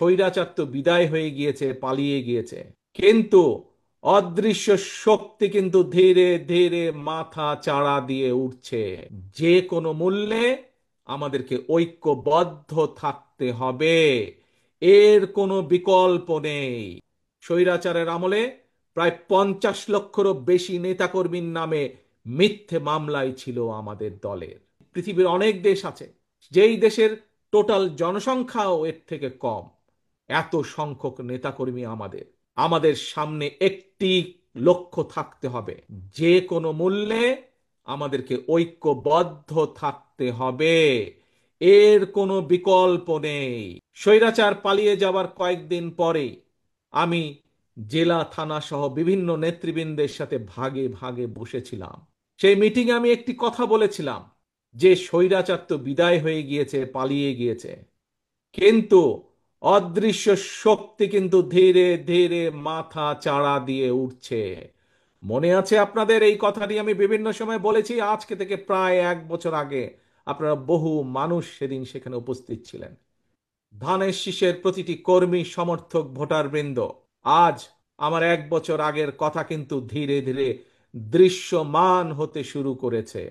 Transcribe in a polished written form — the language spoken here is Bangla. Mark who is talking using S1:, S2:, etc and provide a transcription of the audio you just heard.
S1: স্বৈরাচার তো বিদায় হয়ে গিয়েছে, পালিয়ে গিয়েছে, কিন্তু অদৃশ্য শক্তি কিন্তু ধীরে ধীরে মাথা চাড়া দিয়ে উঠছে। যে কোনো মূল্যে আমাদেরকে ঐক্যবদ্ধ থাকতে হবে, এর কোনো বিকল্প নেই। স্বৈরাচারের আমলে প্রায় 50 লক্ষেরও বেশি নেতাকর্মীর নামে মিথ্যে মামলায় ছিল আমাদের দলের। পৃথিবীর অনেক দেশ আছে যেই দেশের টোটাল জনসংখ্যাও এর থেকে কম, এত সংখ্যক নেতাকর্মী আমাদের। আমাদের সামনে একটি লক্ষ্য থাকতে হবে, যে কোনো মূল্যে আমাদেরকে ঐক্যবদ্ধ থাকতে হবে, এর কোনো বিকল্প নেই। স্বৈরাচার পালিয়ে যাবার কয়েকদিন পরেই আমি জেলা থানা সহ বিভিন্ন নেতৃবৃন্দের সাথে ভাগে ভাগে বসেছিলাম। সেই মিটিংয়ে আমি একটি কথা বলেছিলাম যে স্বৈরাচার তো বিদায় হয়ে গিয়েছে, পালিয়ে গিয়েছে, কিন্তু অদৃশ্য শক্তি কিন্তু ধীরে ধীরে মাথা চাড়া দিয়ে উঠছে। মনে আছে আপনাদের? এই কথাটি আমি বিভিন্ন সময় বলেছি, আজকে থেকে প্রায় 1 বছর আগে। আপনারা বহু মানুষ সেদিন সেখানে উপস্থিত ছিলেন। ধানের শীষের প্রতিটি কর্মী, সমর্থক, ভোটার বৃন্দ, আজ আমার 1 বছর আগের কথা কিন্তু ধীরে ধীরে দৃশ্যমান হতে শুরু করেছে।